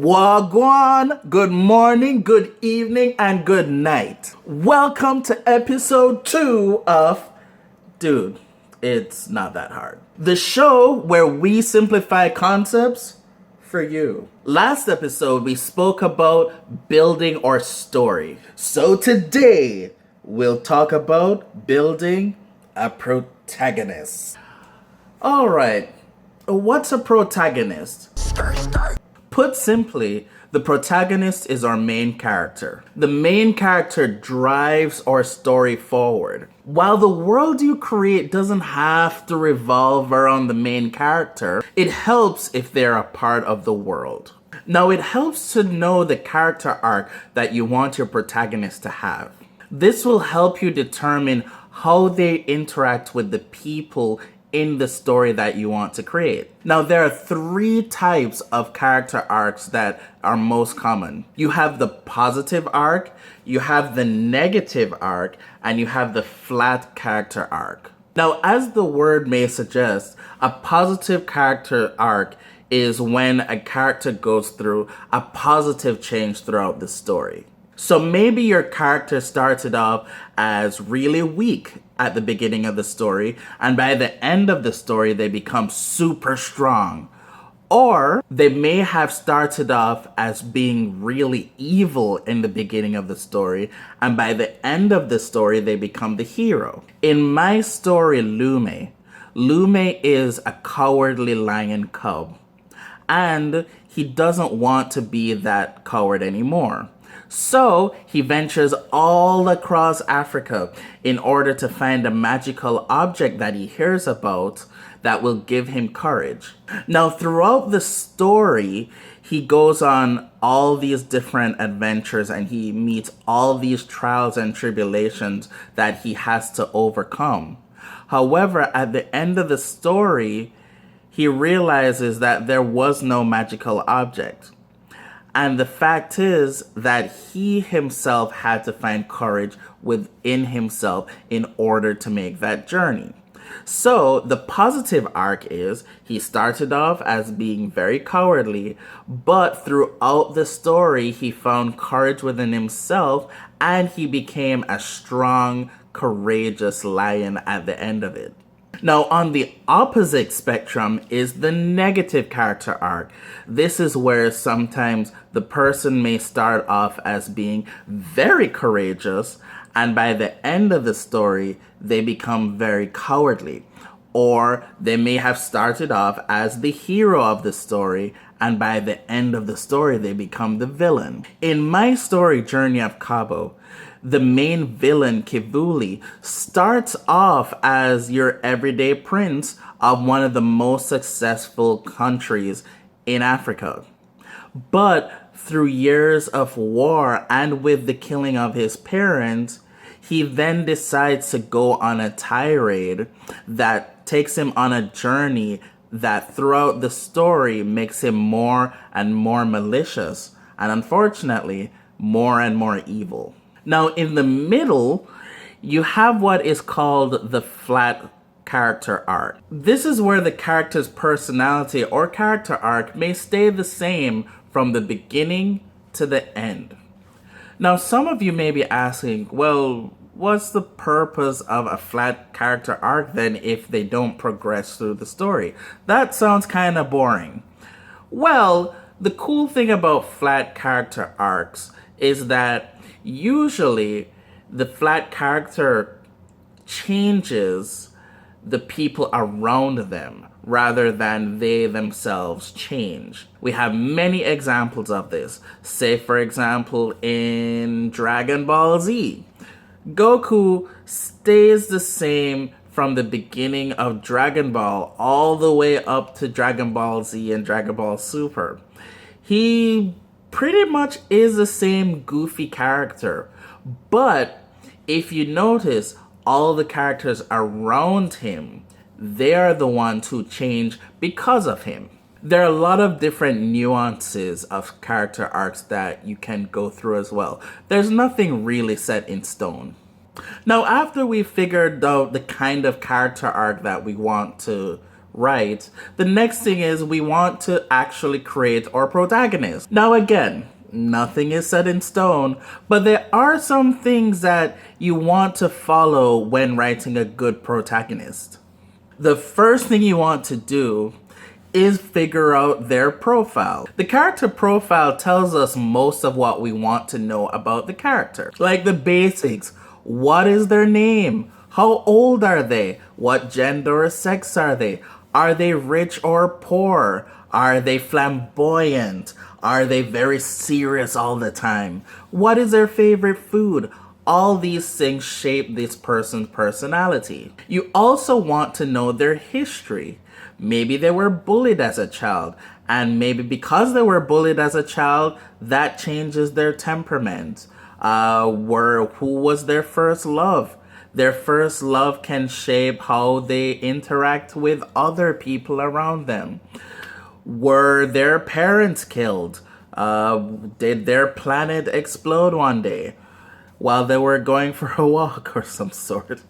Wagwan, good morning, good evening, and good night. Welcome to episode 2 of Dude, It's Not That Hard. The show where we simplify concepts for you. Last episode, we spoke about building our story. So today, we'll talk about building a protagonist. Alright, what's a protagonist? Put simply, the protagonist is our main character. The main character drives our story forward. While the world you create doesn't have to revolve around the main character, it helps if they're a part of the world. Now, it helps to know the character arc that you want your protagonist to have. This will help you determine how they interact with the people in the story that you want to create. Now, there are 3 types of character arcs that are most common. You have the positive arc, you have the negative arc, and you have the flat character arc. Now, as the word may suggest, a positive character arc is when a character goes through a positive change throughout the story. So maybe your character started off as really weak at the beginning of the story, and by the end of the story, they become super strong. Or they may have started off as being really evil in the beginning of the story, and by the end of the story, they become the hero. In my story, Lume is a cowardly lion cub, and he doesn't want to be that coward anymore. So he ventures all across Africa in order to find a magical object that he hears about that will give him courage. Now, throughout the story, he goes on all these different adventures and he meets all these trials and tribulations that he has to overcome. However, at the end of the story, he realizes that there was no magical object. And the fact is that he himself had to find courage within himself in order to make that journey. So the positive arc is he started off as being very cowardly, but throughout the story, he found courage within himself and he became a strong, courageous lion at the end of it. Now, on the opposite spectrum is the negative character arc. This is where sometimes the person may start off as being very courageous, and by the end of the story, they become very cowardly. Or they may have started off as the hero of the story, and by the end of the story, they become the villain. In my story, Journey of Cabo, the main villain, Kivuli, starts off as your everyday prince of one of the most successful countries in Africa. But through years of war and with the killing of his parents, he then decides to go on a tirade that takes him on a journey that throughout the story makes him more and more malicious and unfortunately more and more evil. Now, in the middle, you have what is called the flat character arc. This is where the character's personality or character arc may stay the same from the beginning to the end. Now, some of you may be asking, well, what's the purpose of a flat character arc then if they don't progress through the story? That sounds kind of boring. Well, the cool thing about flat character arcs is that usually the flat character changes the people around them rather than they themselves change. We have many examples of this. Say, for example, in Dragon Ball Z, Goku stays the same from the beginning of Dragon Ball all the way up to Dragon Ball Z and Dragon Ball Super. He pretty much is the same goofy character, but if you notice, all the characters around him, they are the ones who change because of him. There are a lot of different nuances of character arcs that you can go through as well. There's nothing really set in stone. Now, after we figured out the kind of character arc that we want to right, the next thing is we want to actually create our protagonist. Now again, nothing is set in stone, but there are some things that you want to follow when writing a good protagonist. The first thing you want to do is figure out their profile. The character profile tells us most of what we want to know about the character. Like the basics. What is their name? How old are they? What gender or sex are they? Are they rich or poor? Are they flamboyant? Are they very serious all the time? What is their favorite food? All these things shape this person's personality. You also want to know their history. Maybe they were bullied as a child, and maybe because they were bullied as a child, that changes their temperament. Who was their first love? Their first love can shape how they interact with other people around them. Were their parents killed? Did their planet explode one day while they were going for a walk or some sort?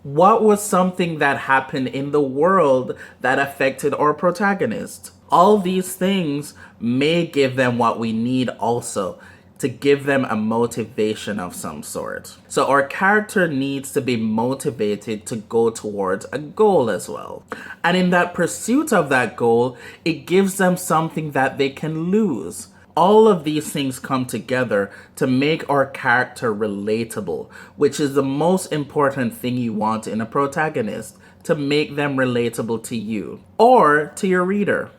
What was something that happened in the world that affected our protagonist? All these things may give them what we need also, to give them a motivation of some sort. So our character needs to be motivated to go towards a goal as well. And in that pursuit of that goal, it gives them something that they can lose. All of these things come together to make our character relatable, which is the most important thing you want in a protagonist, to make them relatable to you or to your reader.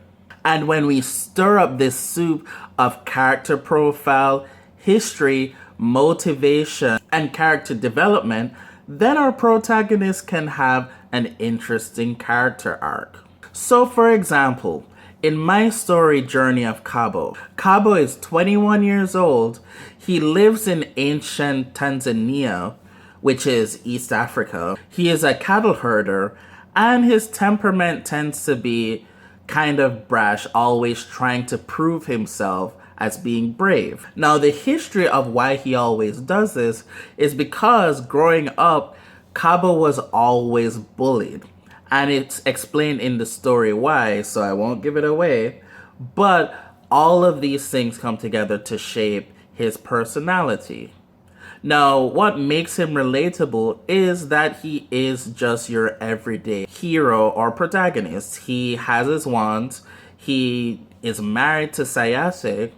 And when we stir up this soup of character profile, history, motivation, and character development, then our protagonist can have an interesting character arc. So for example, in my story, Journey of Cabo, Cabo is 21 years old. He lives in ancient Tanzania, which is East Africa. He is a cattle herder, and his temperament tends to be kind of brash, always trying to prove himself as being brave. Now, the history of why he always does this is because growing up, Cabo was always bullied. And it's explained in the story why, so I won't give it away. But all of these things come together to shape his personality. Now, what makes him relatable is that he is just your everyday hero or protagonist. He has his wants, he is married to Sayase,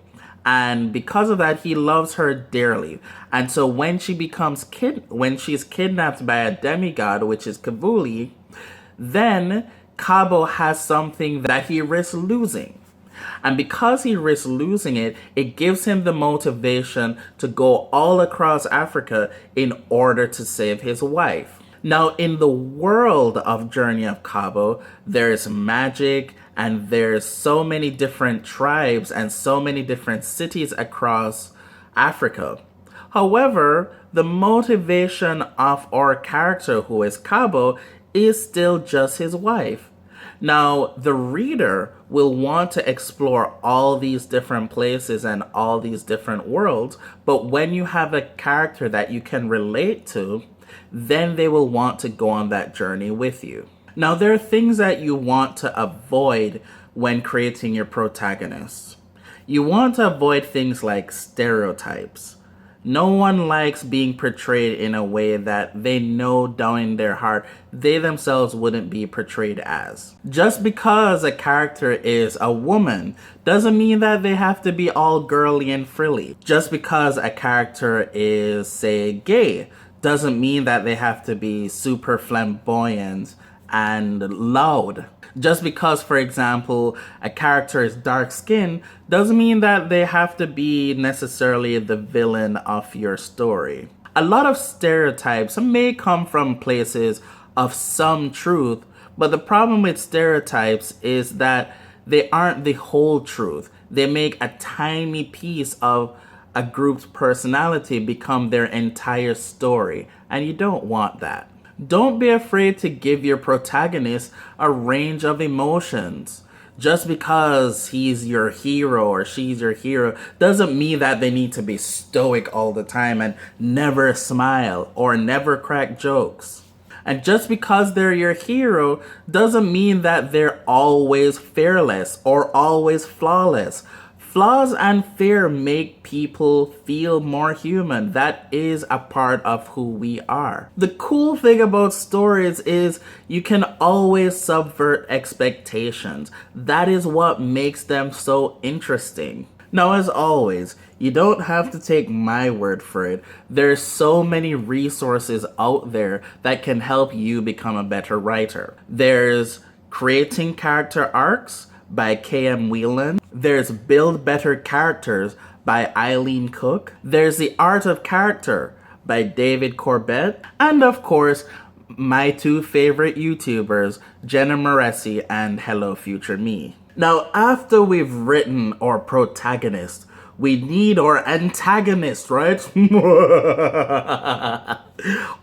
and because of that, he loves her dearly. And so when she when she's kidnapped by a demigod, which is Kavuli, then Cabo has something that he risks losing. And because he risks losing it, it gives him the motivation to go all across Africa in order to save his wife. Now, in the world of Journey of Cabo, there's magic and there's so many different tribes and so many different cities across Africa. However, the motivation of our character, who is Cabo, is still just his wife. Now, the reader will want to explore all these different places and all these different worlds, but when you have a character that you can relate to, then they will want to go on that journey with you. Now, there are things that you want to avoid when creating your protagonists. You want to avoid things like stereotypes. No one likes being portrayed in a way that they know down in their heart they themselves wouldn't be portrayed as. Just because a character is a woman doesn't mean that they have to be all girly and frilly. Just because a character is, say, gay doesn't mean that they have to be super flamboyant and loud. Just because, for example, a character is dark-skinned doesn't mean that they have to be necessarily the villain of your story. A lot of stereotypes may come from places of some truth, but the problem with stereotypes is that they aren't the whole truth. They make a tiny piece of a group's personality become their entire story, and you don't want that. Don't be afraid to give your protagonist a range of emotions. Just because he's your hero or she's your hero doesn't mean that they need to be stoic all the time and never smile or never crack jokes. And just because they're your hero doesn't mean that they're always fearless or always flawless. Flaws and fear make people feel more human. That is a part of who we are. The cool thing about stories is you can always subvert expectations. That is what makes them so interesting. Now, as always, you don't have to take my word for it. There's so many resources out there that can help you become a better writer. There's Creating Character Arcs by K.M. Whelan. There's Build Better Characters by Eileen Cook. There's The Art of Character by David Corbett. And of course, my two favorite YouTubers, Jenna Moreci and Hello Future Me. Now, after we've written our protagonist, we need our antagonist, right?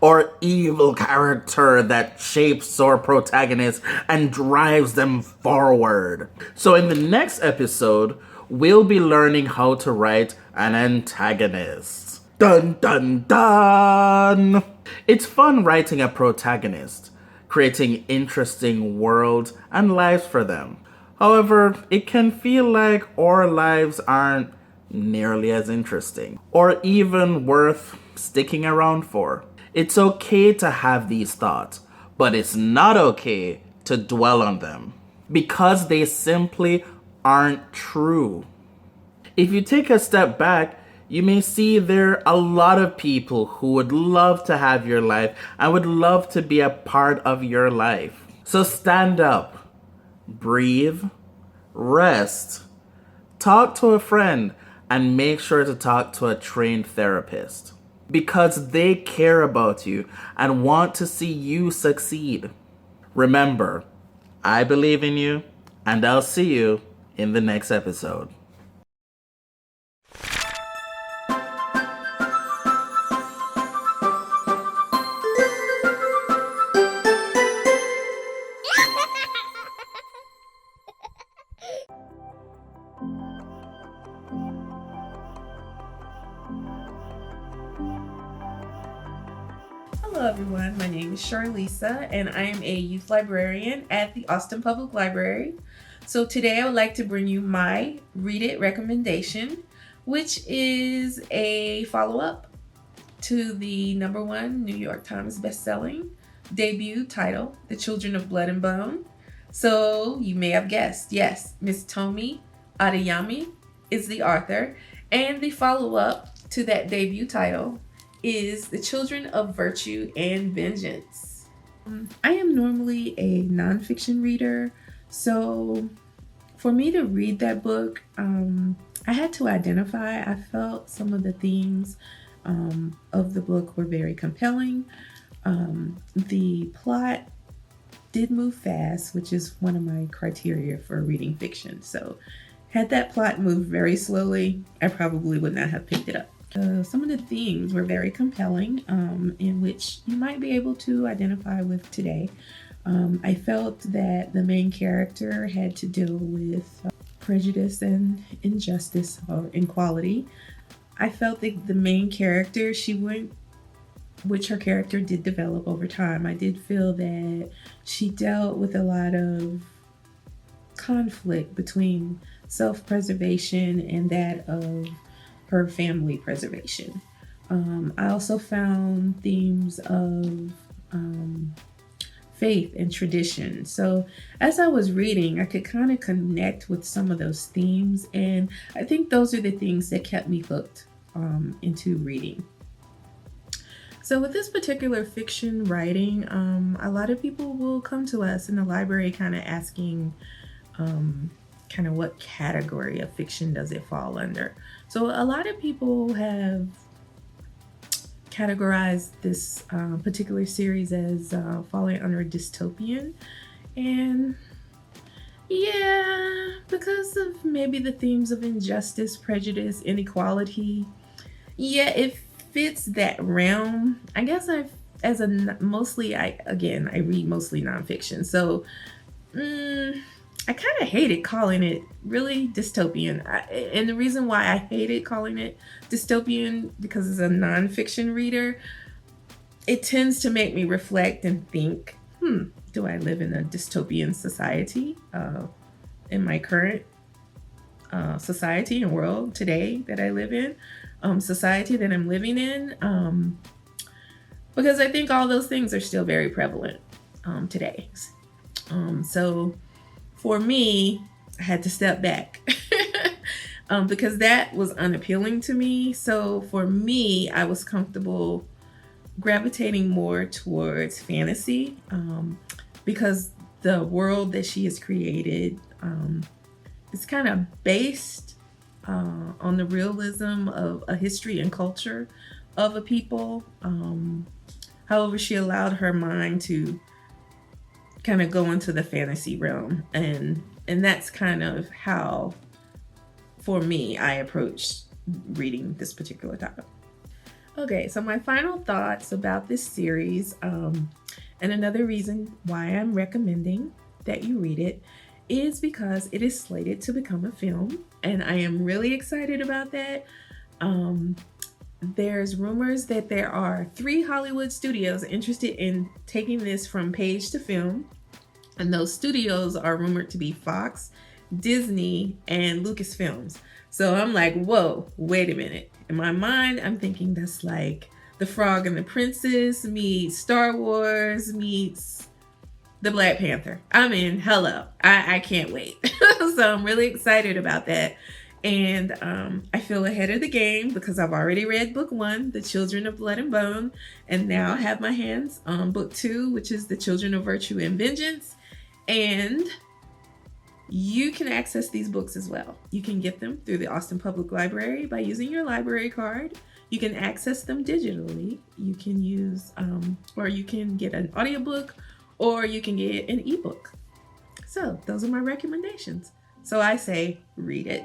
Or evil character that shapes our protagonist and drives them forward. So in the next episode, we'll be learning how to write an antagonist. Dun dun dun! It's fun writing a protagonist, creating interesting worlds and lives for them. However, it can feel like our lives aren't nearly as interesting, or even worth sticking around for. It's okay to have these thoughts, but it's not okay to dwell on them, because they simply aren't true. If you take a step back, you may see there are a lot of people who would love to have your life and would love to be a part of your life. So stand up, breathe, rest, talk to a friend, and make sure to talk to a trained therapist, because they care about you and want to see you succeed. Remember, I believe in you, and I'll see you in the next episode. Hello everyone, my name is Charlisa and I am a youth librarian at the Austin Public Library. So today I would like to bring you my Read It recommendation, which is a follow-up to the #1 New York Times bestselling debut title, The Children of Blood and Bone. So you may have guessed, yes, Miss Tomi Adeyemi is the author, and the follow-up to that debut title is The Children of Virtue and Vengeance. I am normally a nonfiction reader, so for me to read that book, I had to identify. I felt some of the themes of the book were very compelling. The plot did move fast, which is one of my criteria for reading fiction. So had that plot moved very slowly, I probably would not have picked it up. Some of the themes were very compelling, in which you might be able to identify with today. I felt that the main character had to deal with prejudice and injustice or inequality. I felt that the main character, which her character did develop over time, I did feel that she dealt with a lot of conflict between self-preservation and that of her family preservation. I also found themes of faith and tradition. So as I was reading, I could kind of connect with some of those themes, and I think those are the things that kept me hooked into reading. So with this particular fiction writing, a lot of people will come to us in the library kind of asking kind of what category of fiction does it fall under. So a lot of people have categorized this particular series as falling under dystopian. And yeah, because of maybe the themes of injustice, prejudice, inequality, yeah, it fits that realm. I guess I read mostly nonfiction. So I kind of hated calling it really dystopian. And the reason why I hated calling it dystopian, because as a nonfiction reader, it tends to make me reflect and think, do I live in a dystopian society in my current society and world today that I live in, society that I'm living in? Because I think all those things are still very prevalent today. So for me, I had to step back because that was unappealing to me. So for me, I was comfortable gravitating more towards fantasy because the world that she has created is kind of based on the realism of a history and culture of a people. However, she allowed her mind to kind of go into the fantasy realm, and that's kind of how, for me, I approached reading this particular topic. Okay, so my final thoughts about this series, and another reason why I'm recommending that you read it, is because it is slated to become a film, and I am really excited about that. There's rumors that there are 3 Hollywood studios interested in taking this from page to film, and those studios are rumored to be Fox, Disney, and Lucasfilms. So I'm like, whoa, wait a minute. In my mind, I'm thinking that's like The Frog and the Princess meets Star Wars meets the Black Panther. I mean, hello. I can't wait. So I'm really excited about that. And I feel ahead of the game because I've already read book 1, The Children of Blood and Bone, and now I have my hands on book 2, which is The Children of Virtue and Vengeance. And you can access these books as well. You can get them through the Austin Public Library by using your library card. You can access them digitally. You can use, or you can get an audiobook, or you can get an ebook. So those are my recommendations. So I say, read it.